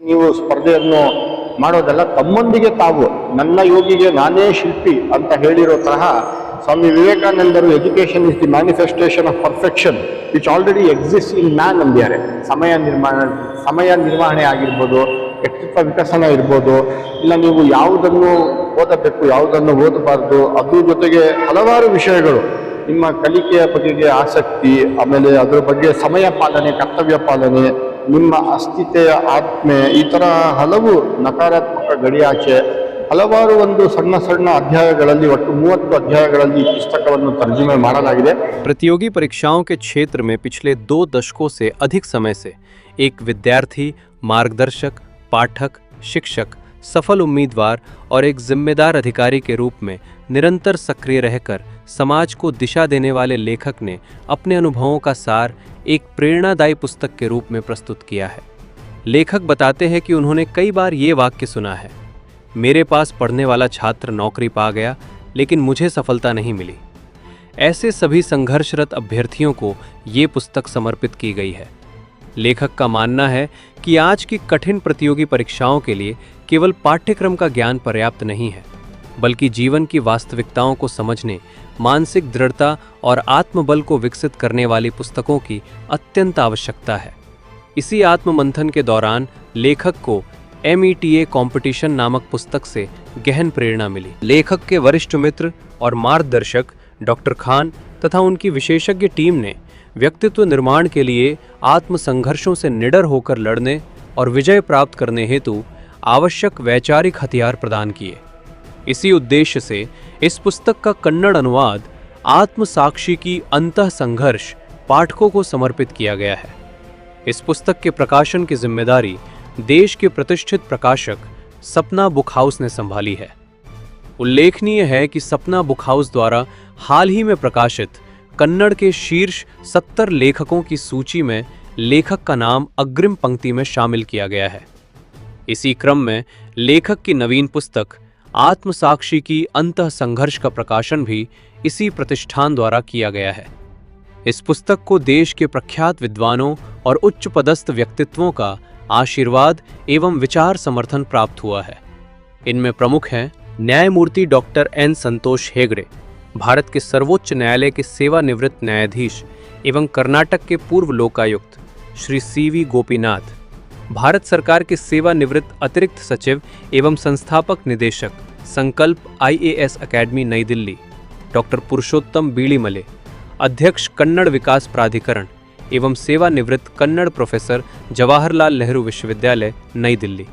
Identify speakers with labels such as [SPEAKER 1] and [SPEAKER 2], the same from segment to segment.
[SPEAKER 1] ನೀವು ಸ್ಪರ್ಧೆಯನ್ನು ಮಾಡೋದಲ್ಲ, ತಮ್ಮೊಂದಿಗೆ ತಾವು ನನ್ನ ಯೋಗಿಗೆ ನಾನೇ ಶಿಲ್ಪಿ ಅಂತ ಹೇಳಿರೋ ತರಹ ಸ್ವಾಮಿ ವಿವೇಕಾನಂದರು education is the manifestation of perfection which already exist in man ಅಂದಿದ್ದಾರೆ. ಸಮಯ ನಿರ್ವಹಣೆ ಆಗಿರ್ಬೋದು, ವ್ಯಕ್ತಿತ್ವ ವಿಕಸನ ಇರ್ಬೋದು, ಇಲ್ಲ ನೀವು ಯಾವುದನ್ನು ಓದಬೇಕು ಯಾವುದನ್ನು ಓದಬಾರ್ದು, ಅದ್ರ ಜೊತೆಗೆ ಹಲವಾರು ವಿಷಯಗಳು, ನಿಮ್ಮ ಕಲಿಕೆಯ ಬಗೆಗೆ ಆಸಕ್ತಿ, ಆಮೇಲೆ ಅದ್ರ ಬಗ್ಗೆ ಸಮಯ ಪಾಲನೆ, ಕರ್ತವ್ಯ ಪಾಲನೆ, ನಿಮ್ಮ ಅಸ್ಥಿತೆಯ ಆತ್ಮೆ, ಈ ಥರ ಹಲವು ನಕಾರಾತ್ಮಕ ಗಡಿಯಾಚೆ ಹಲವಾರು ಒಂದು ಸಣ್ಣ ಸಣ್ಣ ಅಧ್ಯಾಯಗಳಲ್ಲಿ ಒಟ್ಟು 30 ಅಧ್ಯಾಯಗಳಲ್ಲಿ ಈ ಪುಸ್ತಕವನ್ನು ತರ್ಜುಮೆ ಮಾಡಲಾಗಿದೆ.
[SPEAKER 2] प्रतियोगी परीक्षाओं के क्षेत्र में पिछले 2 दशकों से अधिक समय से एक विद्यार्थी, मार्गदर्शक, पाठक, शिक्षक, सफल उम्मीदवार और एक जिम्मेदार अधिकारी के रूप में निरंतर सक्रिय रहकर समाज को दिशा देने वाले लेखक ने अपने अनुभवों का सार एक प्रेरणादायी पुस्तक के रूप में प्रस्तुत किया है। लेखक बताते हैं कि उन्होंने कई बार ये वाक्य सुना है, मेरे पास पढ़ने वाला छात्र नौकरी पा गया लेकिन मुझे सफलता नहीं मिली। ऐसे सभी संघर्षरत अभ्यर्थियों को ये पुस्तक समर्पित की गई है। लेखक का मानना है कि आज की कठिन प्रतियोगी परीक्षाओं के लिए केवल पाठ्यक्रम का ज्ञान पर्याप्त नहीं है, बल्कि जीवन की वास्तविकताओं को समझने, मानसिक दृढ़ता और आत्मबल को विकसित करने वाली पुस्तकों की अत्यंत आवश्यकता है। इसी आत्ममंथन के दौरान लेखक को META कंपटीशन नामक पुस्तक से गहन प्रेरणा मिली। लेखक के वरिष्ठ मित्र और मार्गदर्शक डॉक्टर खान तथा उनकी विशेषज्ञ टीम ने व्यक्तित्व निर्माण के लिए आत्म संघर्षों से निडर होकर लड़ने और विजय प्राप्त करने हेतु आवश्यक वैचारिक हथियार प्रदान किए। इसी उद्देश्य से इस पुस्तक का कन्नड़ अनुवाद आत्म साक्षी की अंतः संघर्ष पाठकों को समर्पित किया गया है। इस पुस्तक के प्रकाशन की जिम्मेदारी देश के प्रतिष्ठित प्रकाशक सपना बुक हाउस ने संभाली है। उल्लेखनीय है कि सपना बुक हाउस द्वारा हाल ही में प्रकाशित कन्नड़ के शीर्ष 70 लेखकों की सूची में लेखक का नाम अग्रिम पंक्ति में शामिल किया गया है। इसी क्रम में लेखक की नवीन पुस्तक आत्मसाक्षी की अंतः संघर्ष का प्रकाशन भी इसी प्रतिष्ठान द्वारा किया गया है। इस पुस्तक को देश के प्रख्यात विद्वानों और उच्च पदस्थ व्यक्तित्वों का आशीर्वाद एवं विचार समर्थन प्राप्त हुआ है। इनमें प्रमुख हैं न्यायमूर्ति डॉक्टर N संतोष हेगड़े, भारत के सर्वोच्च न्यायालय के सेवानिवृत्त न्यायाधीश एवं कर्नाटक के पूर्व लोकायुक्त श्री CV गोपीनाथ, भारत सरकार के सेवानिवृत्त अतिरिक्त सचिव एवं संस्थापक निदेशक संकल्प IAS अकेडमी नई दिल्ली डॉक्टर पुरुषोत्तम बीड़ीमले, अध्यक्ष कन्नड़ विकास प्राधिकरण एवं सेवानिवृत्त कन्नड़ प्रोफेसर जवाहरलाल नेहरू विश्वविद्यालय नई दिल्ली।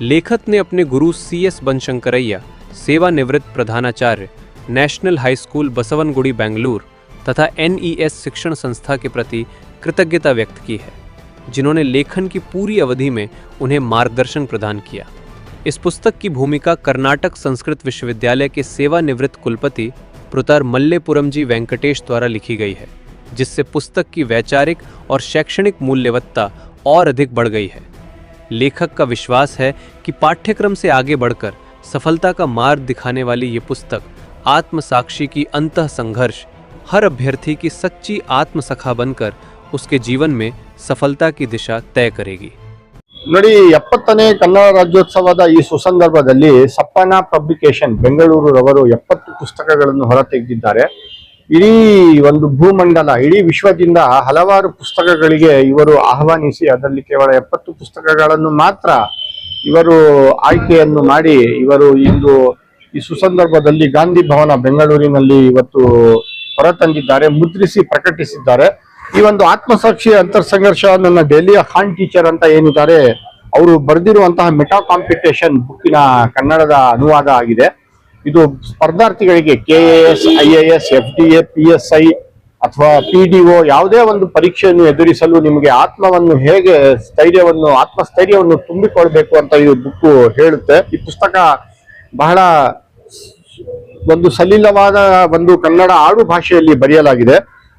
[SPEAKER 2] लेखक ने अपने गुरु CS बनशंकरैया, सेवानिवृत्त प्रधानाचार्य national high school Basavanagudi Bengaluru तथा NES शिक्षण संस्था के प्रति कृतज्ञता व्यक्त की है, जिन्होंने लेखन की पूरी अवधि में उन्हें मार्गदर्शन प्रदान किया। इस पुस्तक की भूमिका कर्नाटक संस्कृत विश्वविद्यालय के सेवानिवृत्त कुलपति प्रोफेसर मल्लेपुरम जी वेंकटेश द्वारा लिखी गई है, जिससे पुस्तक की वैचारिक और शैक्षणिक मूल्यवत्ता और अधिक बढ़ गई है। लेखक का विश्वास है कि पाठ्यक्रम से आगे बढ़कर सफलता का मार्ग दिखाने वाली ये पुस्तक आत्मसाक्षी की अंतः संघर्ष हर अभ्यर्थी की सच्ची आत्मसखा बनकर उसके जीवन में सफलता की दिशा तय करेगी।
[SPEAKER 1] ನೋಡಿ, 70ನೇ ಕನ್ನಡ ರಾಜ್ಯೋತ್ಸವದ ಈ ಸುಸಂದರ್ಭದಲ್ಲಿ ಸಪ್ಪನ ಪಬ್ಲಿಕೇಶನ್ ಬೆಂಗಳೂರವರು 70 ಪುಸ್ತಕಗಳನ್ನು ಹೊರತೆಗೆದಿದ್ದಾರೆ. ಇಡೀ ಒಂದು ಭೂಮಂಡಲ, ಇಡೀ ವಿಶ್ವದಿಂದ ಹಲವಾರು ಪುಸ್ತಕಗಳಿಗೆ ಇವರು ಆಹ್ವಾನಿಸಿ ಅದರಲ್ಲಿ ಕೇವಲ 70 ಪುಸ್ತಕಗಳನ್ನು ಮಾತ್ರ ಇವರು ಆಯ್ಕೆಯನ್ನು ಮಾಡಿ ಇವರು ಇಂದು ಈ ಸುಸಂದರ್ಭದಲ್ಲಿ ಗಾಂಧಿ ಭವನ ಬೆಂಗಳೂರಿನಲ್ಲಿ ಇವತ್ತು ಹೊರತಂದಿದ್ದಾರೆ, ಮುದ್ರಿಸಿ ಪ್ರಕಟಿಸಿದ್ದಾರೆ. ಈ ಒಂದು ಆತ್ಮಸಾಕ್ಷಿ ಅಂತರ್ಸಂಘರ್ಷ ನನ್ನ ಡೆಲ್ಲಿಯ ಖಾನ್ ಟೀಚರ್ ಅಂತ ಏನಿದ್ದಾರೆ ಅವರು ಬರೆದಿರುವಂತಹ ಮೆಟಾ ಕಾಂಪಿಟೇಷನ್ ಬುಕ್ಕಿನ ಕನ್ನಡದ ಅನುವಾದ ಆಗಿದೆ. ಇದು ಸ್ಪರ್ಧಾರ್ಥಿಗಳಿಗೆ KAS, IAS, FDA, PSI ಅಥವಾ PDO ಯಾವುದೇ ಒಂದು ಪರೀಕ್ಷೆಯನ್ನು ಎದುರಿಸಲು ನಿಮಗೆ ಆತ್ಮವನ್ನು ಹೇಗೆ ಆತ್ಮಸ್ಥೈರ್ಯವನ್ನು ತುಂಬಿಕೊಳ್ಬೇಕು ಅಂತ ಈ ಬುಕ್ ಹೇಳುತ್ತೆ. ಈ ಪುಸ್ತಕ ಬಹಳ ಒಂದು ಸಲಿಲವಾದ ಒಂದು ಕನ್ನಡ ಆಡು ಭಾಷೆಯಲ್ಲಿ ಬರೆಯಲಾಗಿದೆ.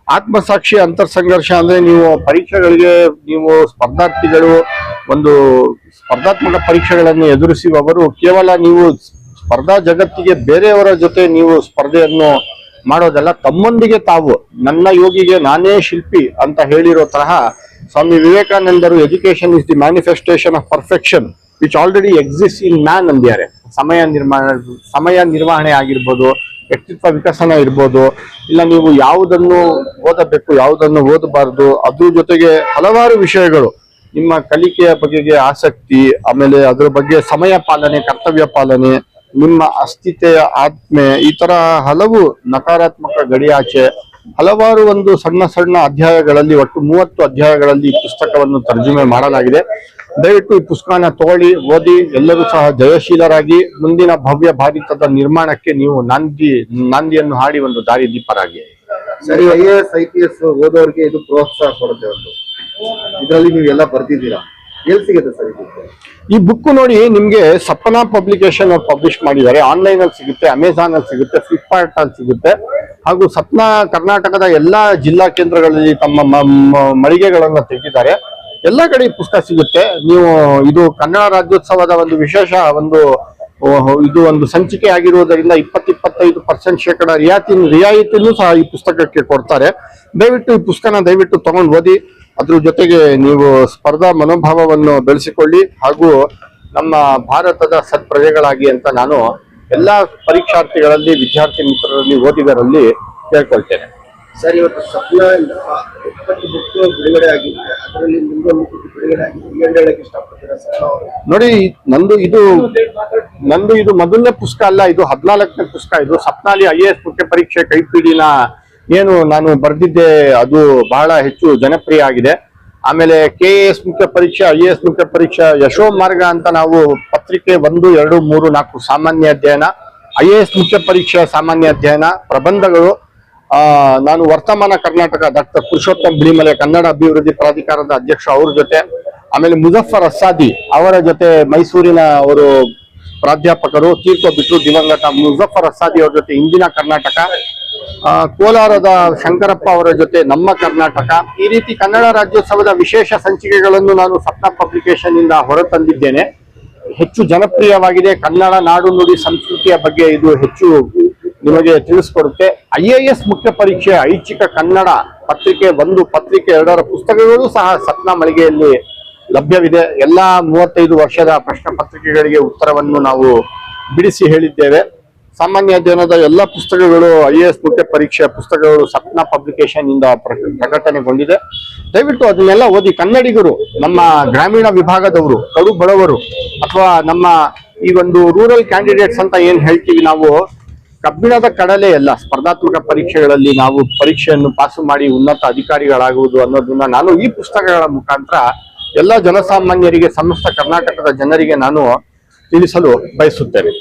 [SPEAKER 1] ಆತ್ಮಸಾಕ್ಷಿ ಅಂತರ್ಸಂಘರ್ಷ ಅಂದ್ರೆ ನೀವು ಪರೀಕ್ಷೆಗಳಿಗೆ, ನೀವು ಸ್ಪರ್ಧಾರ್ಥಿಗಳು ಒಂದು ಸ್ಪರ್ಧಾತ್ಮಕ ಪರೀಕ್ಷೆಗಳನ್ನು ಎದುರಿಸುವವರು ಕೇವಲ ನೀವು ಸ್ಪರ್ಧಾ ಜಗತ್ತಿಗೆ ಬೇರೆಯವರ ಜೊತೆ ನೀವು ಸ್ಪರ್ಧೆಯನ್ನು ಮಾಡೋದಲ್ಲ, ತಮ್ಮೊಂದಿಗೆ ತಾವು ನನ್ನ ಯೋಗಿಗೆ ನಾನೇ ಶಿಲ್ಪಿ ಅಂತ ಹೇಳಿರೋ ತರಹ ಸ್ವಾಮಿ ವಿವೇಕಾನಂದರು education is the manifestation of perfection which already exist in man ಅಂದಿದ್ದಾರೆ. ಸಮಯ ನಿರ್ವಹಣೆ ಆಗಿರ್ಬೋದು, ವ್ಯಕ್ತಿತ್ವ ವಿಕಸನ ಇರ್ಬೋದು, ಇಲ್ಲ ನೀವು ಯಾವುದನ್ನು ಓದಬೇಕು ಯಾವುದನ್ನು ಓದಬಾರದು, ಅದ್ರ ಜೊತೆಗೆ ಹಲವಾರು ವಿಷಯಗಳು, ನಿಮ್ಮ ಕಲಿಕೆಯ ಬಗೆಗೆ ಆಸಕ್ತಿ, ಆಮೇಲೆ ಅದ್ರ ಬಗ್ಗೆ ಸಮಯ ಪಾಲನೆ, ಕರ್ತವ್ಯ ಪಾಲನೆ, ನಿಮ್ಮ ಅಸ್ಥಿತೆಯ ಆತ್ಮೆ, ಈ ತರ ಹಲವು ನಕಾರಾತ್ಮಕ ಗಡಿಯಾಚೆ ಹಲವಾರು ಒಂದು ಸಣ್ಣ ಸಣ್ಣ ಅಧ್ಯಾಯಗಳಲ್ಲಿ, ಒಟ್ಟು 30 ಅಧ್ಯಾಯಗಳಲ್ಲಿ ಈ ಪುಸ್ತಕವನ್ನು ತರ್ಜುಮೆ ಮಾಡಲಾಗಿದೆ. ದಯವಿಟ್ಟು ಈ ಪುಸ್ತಕನ ತಗೊಳ್ಳಿ, ಓದಿ, ಎಲ್ಲರೂ ಸಹ ಜಯಶೀಲರಾಗಿ ಮುಂದಿನ ಭವ್ಯ ಭಾರತದ ನಿರ್ಮಾಣಕ್ಕೆ ನೀವು ನಾಂದಿಯನ್ನು ಹಾಡಿ ಒಂದು ದಾರಿ ದೀಪರಾಗಿ.
[SPEAKER 3] ಸರಿ, IAS IPS ಓದೋರಿಗೆ ಇದು ಪ್ರೋತ್ಸಾಹ ಕೊಡುತ್ತೆ. ಇದರಲ್ಲಿ ನೀವೆಲ್ಲ ಬರ್ತಿದ್ದೀರಾ, ಎಲ್ಲಿ ಸಿಗುತ್ತೆ ಸರ್
[SPEAKER 1] ಈ ಬುಕ್? ನೋಡಿ, ನಿಮ್ಗೆ ಸಪನಾ ಪಬ್ಲಿಕೇಶನ್ ಅವ್ರು ಪಬ್ಲಿಷ್ ಮಾಡಿದ್ದಾರೆ. ಆನ್ಲೈನ್ ಅಲ್ಲಿ ಸಿಗುತ್ತೆ, ಅಮೆಝಾನ್ ಅಲ್ಲಿ ಸಿಗುತ್ತೆ, ಫ್ಲಿಪ್ಕಾರ್ಟ್ ಅಲ್ಲಿ ಸಿಗುತ್ತೆ. ಹಾಗೂ ಸಪ್ನಾ ಕರ್ನಾಟಕದ ಎಲ್ಲಾ ಜಿಲ್ಲಾ ಕೇಂದ್ರಗಳಲ್ಲಿ ತಮ್ಮ ಮಳಿಗೆಗಳನ್ನ ತೆಗೆದಿದ್ದಾರೆ. ಎಲ್ಲಾ ಕಡೆ ಈ ಪುಸ್ತಕ ಸಿಗುತ್ತೆ. ನೀವು ಇದು ಕನ್ನಡ ರಾಜ್ಯೋತ್ಸವದ ಒಂದು ವಿಶೇಷ ಇದು ಒಂದು ಸಂಚಿಕೆ ಆಗಿರುವುದರಿಂದ 20-25% ರಿಯಾಯಿತಿನೂ ಸಹ ಈ ಪುಸ್ತಕಕ್ಕೆ ಕೊಡ್ತಾರೆ. ದಯವಿಟ್ಟು ಈ ಪುಸ್ತಕನ ದಯವಿಟ್ಟು ತಗೊಂಡು ಓದಿ. ಅದ್ರ ಜೊತೆಗೆ ನೀವು ಸ್ಪರ್ಧಾ ಮನೋಭಾವವನ್ನು ಬೆಳೆಸಿಕೊಳ್ಳಿ, ಹಾಗೂ ನಮ್ಮ ಭಾರತದ ಸತ್ಪ್ರಜೆಗಳಾಗಿ ಅಂತ ನಾನು ಎಲ್ಲಾ ಪರೀಕ್ಷಾರ್ಥಿಗಳಲ್ಲಿ, ವಿದ್ಯಾರ್ಥಿ ಮಿತ್ರರಲ್ಲಿ, ಓದಿಗರಲ್ಲಿ ಕೇಳ್ಕೊಳ್ತೇನೆ.
[SPEAKER 3] ಸರ್, ಇವತ್ತು ಸಪ್ನಾ 20 ಬುಕ್ ಬಿಡುಗಡೆ ಆಗಿದೆ, ಅದರಲ್ಲಿ ನಿಮ್ಗೊಂದು ಬಿಡುಗಡೆ ಆಗಿದೆ, ಏನು ಹೇಳಕ್ಕೆ ಇಷ್ಟಪಡ್ತೀರಾ ಸರ್?
[SPEAKER 1] ನೋಡಿ, ನಂದು ಇದು ಮೊದಲನೇ ಪುಸ್ತಕ ಅಲ್ಲ, ಇದು 14ನೇ ಪುಸ್ತಕ. ಇದು ಸಪ್ನಾಲಿ IAS ಮುಖ್ಯ ಪರೀಕ್ಷೆ ಕೈಪಿಡಿನ ಏನು ನಾನು ಬರೆದಿದ್ದೆ, ಅದು ಬಹಳ ಹೆಚ್ಚು ಜನಪ್ರಿಯ ಆಗಿದೆ. ಆಮೇಲೆ KAS ಮುಖ್ಯ ಪರೀಕ್ಷೆ, IAS ಮುಖ್ಯ ಪರೀಕ್ಷೆ, ಯಶೋ ಮಾರ್ಗ ಅಂತ ನಾವು ಪತ್ರಿಕೆ 1, 2, 3, 4 ಸಾಮಾನ್ಯ ಅಧ್ಯಯನ, IAS ಮುಖ್ಯ ಪರೀಕ್ಷೆ ಸಾಮಾನ್ಯ ಅಧ್ಯಯನ, ಪ್ರಬಂಧಗಳು. ನಾನು ವರ್ತಮಾನ ಕರ್ನಾಟಕ ಡಾಕ್ಟರ್ ಪುರುಷೋತ್ತಮ್ ಬಿಳಿಮಲೆ ಕನ್ನಡ ಅಭಿವೃದ್ಧಿ ಪ್ರಾಧಿಕಾರದ ಅಧ್ಯಕ್ಷ, ಅವ್ರ ಜೊತೆ, ಆಮೇಲೆ ಮುಜಫರ್ ಅಸ್ಸಾದಿ ಅವರ ಜೊತೆ, ಮೈಸೂರಿನ ಅವರು ಪ್ರಾಧ್ಯಾಪಕರು, ತೀರ್ಕೊಬಿಟ್ರು ದಿವಂಗತ ಮುಜಫರ್ ಅಸ್ಸಾದಿ ಅವ್ರ ಜೊತೆ ಇಂದಿನ ಕರ್ನಾಟಕ, ಕೋಲಾರದ ಶಂಕರಪ್ಪ ಅವರ ಜೊತೆ ನಮ್ಮ ಕರ್ನಾಟಕ. ಈ ರೀತಿ ಕನ್ನಡ ರಾಜ್ಯೋತ್ಸವದ ವಿಶೇಷ ಸಂಚಿಕೆಗಳನ್ನು ನಾನು ಸಪ್ನಾ ಪಬ್ಲಿಕೇಶನ್ ಇಂದ ಹೊರತಂದಿದ್ದೇನೆ. ಹೆಚ್ಚು ಜನಪ್ರಿಯವಾಗಿದೆ. ಕನ್ನಡ ನಾಡು ನುಡಿ ಸಂಸ್ಕೃತಿಯ ಬಗ್ಗೆ ಇದು ಹೆಚ್ಚು ನಿಮಗೆ ತಿಳಿಸ್ಕೊಡುತ್ತೆ. IAS ಮುಖ್ಯ ಪರೀಕ್ಷೆ ಐಚ್ಛಿಕ ಕನ್ನಡ ಪತ್ರಿಕೆ 1, ಪತ್ರಿಕೆ 2ರ ಪುಸ್ತಕಗಳು ಸಹ ಸಪ್ನಾ ಮಳಿಗೆಯಲ್ಲಿ ಲಭ್ಯವಿದೆ. ಎಲ್ಲಾ 35 ವರ್ಷದ ಪ್ರಶ್ನೆ ಪತ್ರಿಕೆಗಳಿಗೆ ಉತ್ತರವನ್ನು ನಾವು ಬಿಡಿಸಿ ಹೇಳಿದ್ದೇವೆ. ಸಾಮಾನ್ಯ ಅಧ್ಯಯನದ ಎಲ್ಲ ಪುಸ್ತಕಗಳು, IAS ಮುಖ್ಯ ಪರೀಕ್ಷೆ ಪುಸ್ತಕಗಳು ಸಪ್ನಾ ಪಬ್ಲಿಕೇಶನ್ ಇಂದ ಪ್ರಕಟಣೆಗೊಂಡಿದೆ. ದಯವಿಟ್ಟು ಅದನ್ನೆಲ್ಲ ಓದಿ. ಕನ್ನಡಿಗರು, ನಮ್ಮ ಗ್ರಾಮೀಣ ವಿಭಾಗದವರು, ಕಡು ಬಡವರು, ಅಥವಾ ನಮ್ಮ ಈ ಒಂದು ರೂರಲ್ ಕ್ಯಾಂಡಿಡೇಟ್ಸ್ ಅಂತ ಏನ್ ಹೇಳ್ತೀವಿ ನಾವು, ಕಬ್ಬಿಣದ ಕಡಲೆ ಎಲ್ಲ ಸ್ಪರ್ಧಾತ್ಮಕ ಪರೀಕ್ಷೆಗಳಲ್ಲಿ ನಾವು ಪರೀಕ್ಷೆಯನ್ನು ಪಾಸು ಮಾಡಿ ಉನ್ನತ ಅಧಿಕಾರಿಗಳಾಗುವುದು ಅನ್ನೋದನ್ನ ನಾನು ಈ ಪುಸ್ತಕಗಳ ಮುಖಾಂತರ ಎಲ್ಲ ಜನಸಾಮಾನ್ಯರಿಗೆ, ಸಮಸ್ತ ಕರ್ನಾಟಕದ ಜನರಿಗೆ ನಾನು ತಿಳಿಸಲು ಬಯಸುತ್ತೇನೆ.